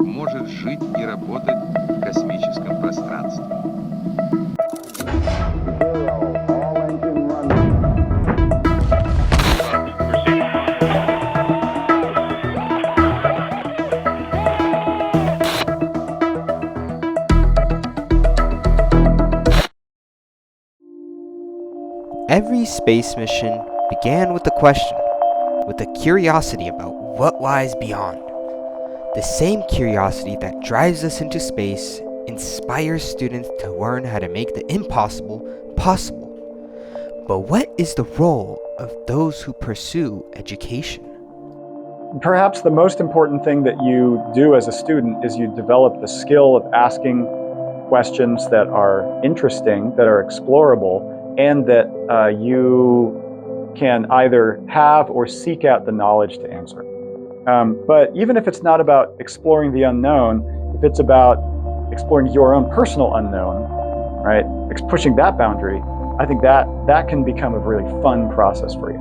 может жить и работать в космическом пространстве. Every space mission began with a question, with a curiosity about what lies beyond. The same curiosity that drives us into space inspires students to learn how to make the impossible possible. But what is the role of those who pursue education? Perhaps the most important thing that you do as a student is you develop the skill of asking questions that are interesting, that are explorable, and that you can either have or seek out the knowledge to answer. But even if it's not about exploring the unknown, if it's about exploring your own personal unknown, right, pushing that boundary, I think that can become a really fun process for you.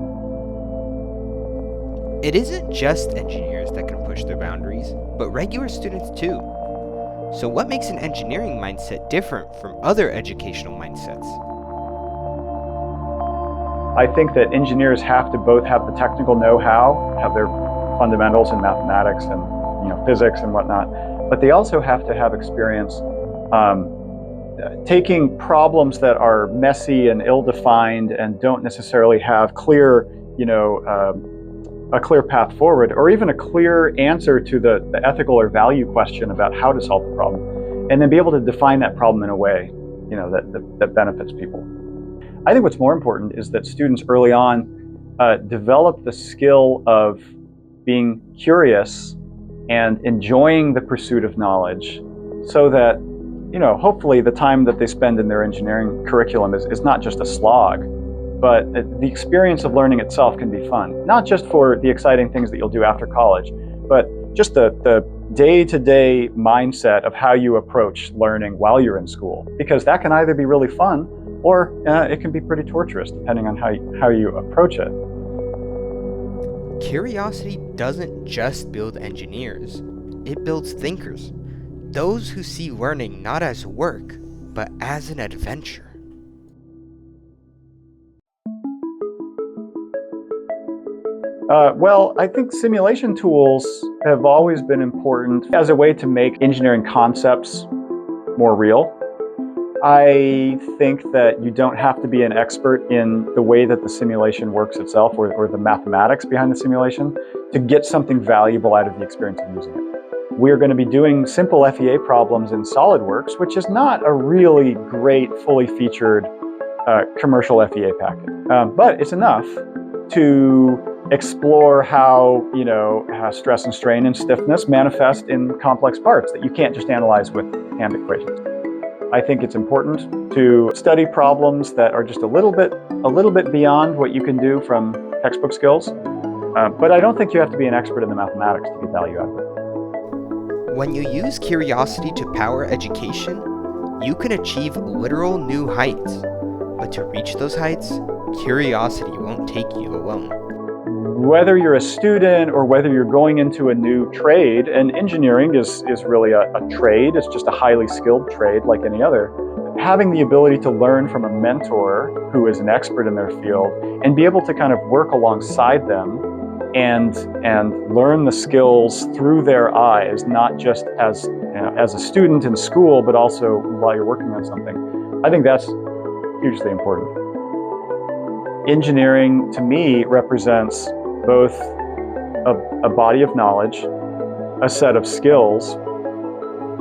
It isn't just engineers that can push their boundaries, but regular students too. So what makes an engineering mindset different from other educational mindsets? I think that engineers have to both have the technical know-how, have their fundamentals in mathematics and physics and whatnot, but they also have to have experience taking problems that are messy and ill-defined and don't necessarily have clear, a clear path forward, or even a clear answer to the ethical or value question about how to solve the problem, and then be able to define that problem in a way, that benefits people. I think what's more important is that students early on develop the skill of being curious and enjoying the pursuit of knowledge, so that hopefully the time that they spend in their engineering curriculum is not just a slog, but the experience of learning itself can be fun. Not just for the exciting things that you'll do after college, but just the day-to-day mindset of how you approach learning while you're in school. Because that can either be really fun, or it can be pretty torturous, depending on how you approach it. Curiosity doesn't just build engineers, it builds thinkers. Those who see learning not as work, but as an adventure. Well, I think simulation tools have always been important as a way to make engineering concepts more real. I think that you don't have to be an expert in the way that the simulation works itself, or the mathematics behind the simulation, to get something valuable out of the experience of using it. We're going to be doing simple FEA problems in SolidWorks, which is not a really great, fully featured commercial FEA package. But it's enough to explore how stress and strain and stiffness manifest in complex parts that you can't just analyze with hand equations. I think it's important to study problems that are just a little bit beyond what you can do from textbook skills. But I don't think you have to be an expert in the mathematics to get value out of it. When you use curiosity to power education, you can achieve literal new heights. But to reach those heights, curiosity won't take you alone. Whether you're a student or whether you're going into a new trade, and engineering is really a trade, it's just a highly skilled trade like any other, having the ability to learn from a mentor who is an expert in their field and be able to kind of work alongside them and learn the skills through their eyes, not just as a student in school, but also while you're working on something. I think that's hugely important. Engineering, to me, represents both a body of knowledge, a set of skills,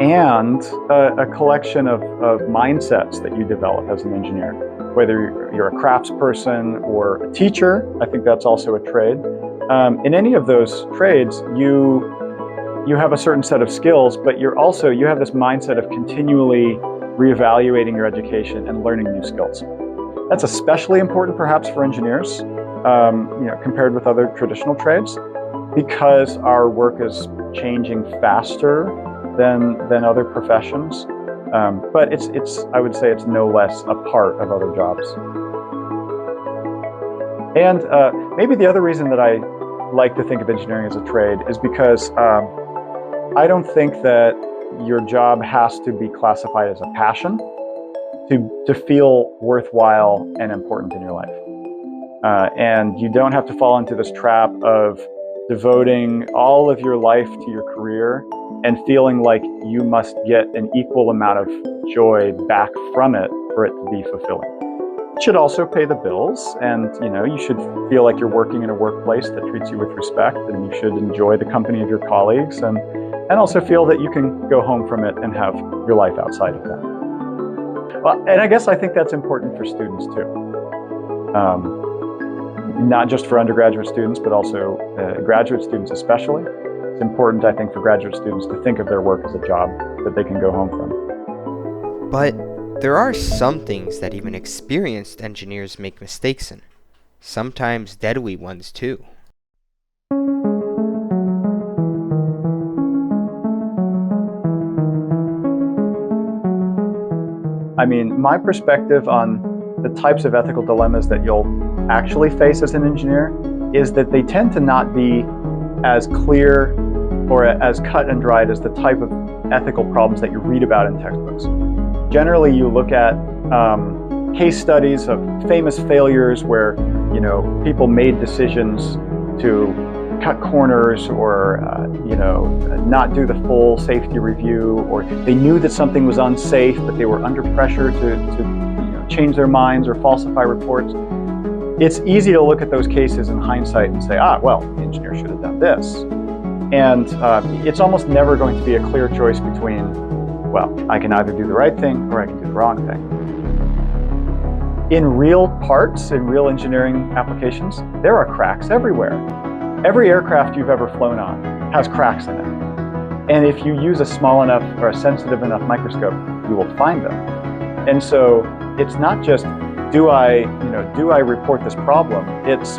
and a collection of mindsets that you develop as an engineer. Whether you're a craftsperson or a teacher, I think that's also a trade. In any of those trades, you have a certain set of skills, but you have this mindset of continually reevaluating your education and learning new skills. That's especially important perhaps for engineers, compared with other traditional trades, because our work is changing faster than other professions. But I would say it's no less a part of other jobs. And maybe the other reason that I like to think of engineering as a trade is because I don't think that your job has to be classified as a passion to feel worthwhile and important in your life. And you don't have to fall into this trap of devoting all of your life to your career and feeling like you must get an equal amount of joy back from it for it to be fulfilling. It should also pay the bills, and you should feel like you're working in a workplace that treats you with respect, and you should enjoy the company of your colleagues, and also feel that you can go home from it and have your life outside of that. Well, and I think that's important for students too. Not just for undergraduate students, but also graduate students especially. It's important, I think, for graduate students to think of their work as a job that they can go home from. But there are some things that even experienced engineers make mistakes in, sometimes deadly ones too. I mean, my perspective on the types of ethical dilemmas that you'll actually face as an engineer is that they tend to not be as clear or as cut and dried as the type of ethical problems that you read about in textbooks. Generally, you look at case studies of famous failures where people made decisions to cut corners or not do the full safety review, or they knew that something was unsafe but they were under pressure to change their minds or falsify reports. It's easy to look at those cases in hindsight and say, well, the engineer should have done this. And it's almost never going to be a clear choice between, well, I can either do the right thing or I can do the wrong thing. In real parts, in real engineering applications, there are cracks everywhere. Every aircraft you've ever flown on has cracks in it. And if you use a small enough or a sensitive enough microscope, you will find them. And so it's not just, do I report this problem? It's,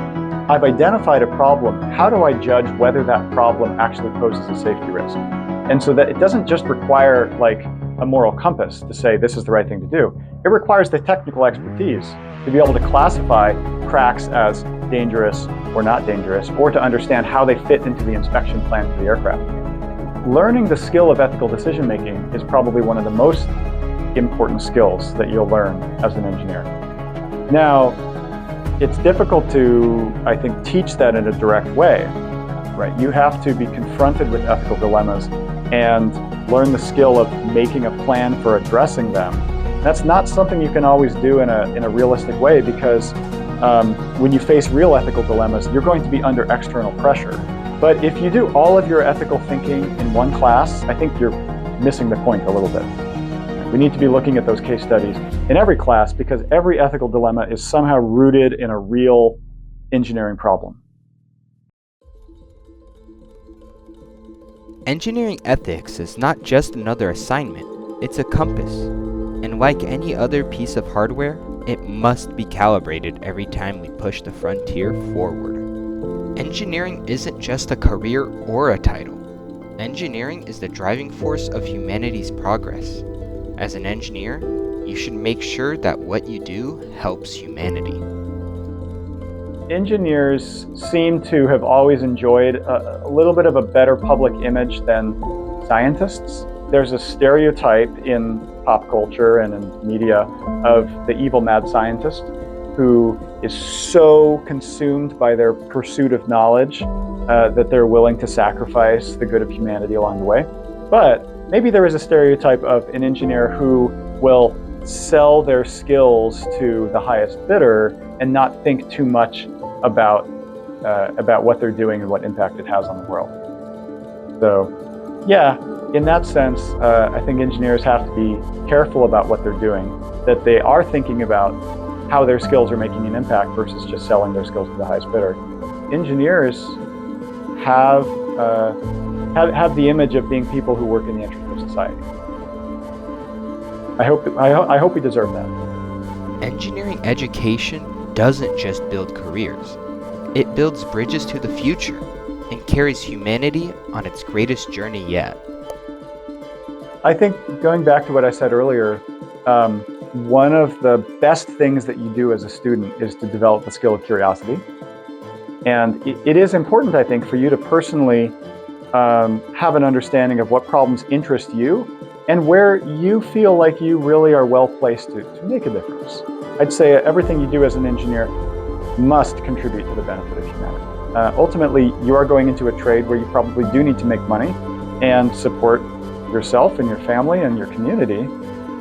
I've identified a problem. How do I judge whether that problem actually poses a safety risk? And so that it doesn't just require like a moral compass to say this is the right thing to do. It requires the technical expertise to be able to classify cracks as dangerous or not dangerous, or to understand how they fit into the inspection plan for the aircraft. Learning the skill of ethical decision making is probably one of the most important skills that you'll learn as an engineer. Now, it's difficult to, I think, teach that in a direct way, right? You have to be confronted with ethical dilemmas and learn the skill of making a plan for addressing them. That's not something you can always do in a realistic way, because when you face real ethical dilemmas, you're going to be under external pressure. But if you do all of your ethical thinking in one class, I think you're missing the point a little bit. We need to be looking at those case studies in every class, because every ethical dilemma is somehow rooted in a real engineering problem. Engineering ethics is not just another assignment, it's a compass. And like any other piece of hardware, it must be calibrated every time we push the frontier forward. Engineering isn't just a career or a title. Engineering is the driving force of humanity's progress. As an engineer, you should make sure that what you do helps humanity. Engineers seem to have always enjoyed a little bit of a better public image than scientists. There's a stereotype in pop culture and in media of the evil mad scientist who is so consumed by their pursuit of knowledge that they're willing to sacrifice the good of humanity along the way. But maybe there is a stereotype of an engineer who will sell their skills to the highest bidder and not think too much about what they're doing and what impact it has on the world. So, yeah, in that sense, I think engineers have to be careful about what they're doing, that they are thinking about how their skills are making an impact versus just selling their skills to the highest bidder. Engineers have the image of being people who work in the interest of society. I hope we deserve that. Engineering education doesn't just build careers. It builds bridges to the future and carries humanity on its greatest journey yet. I think, going back to what I said earlier, one of the best things that you do as a student is to develop the skill of curiosity. And it is important, I think, for you to personally have an understanding of what problems interest you and where you feel like you really are well placed to make a difference. I'd say everything you do as an engineer must contribute to the benefit of humanity. Ultimately, you are going into a trade where you probably do need to make money and support yourself and your family and your community.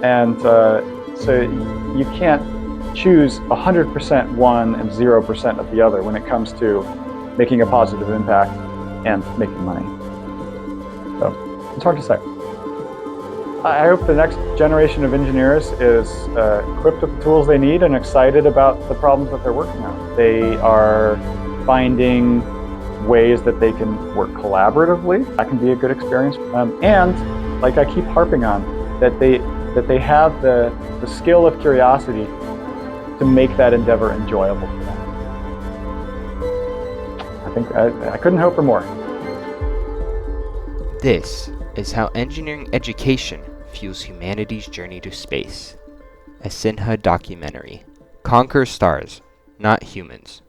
And so you can't choose 100% one and 0% of the other when it comes to making a positive impact and making money. So it's hard to say. I hope the next generation of engineers is equipped with the tools they need and excited about the problems that they're working on. They are finding ways that they can work collaboratively. That can be a good experience. And like I keep harping on, that they have the skill of curiosity to make that endeavor enjoyable for them. I think I couldn't hope for more. This is how engineering education fuels humanity's journey to space. A Sinha documentary. Conquer stars, not humans.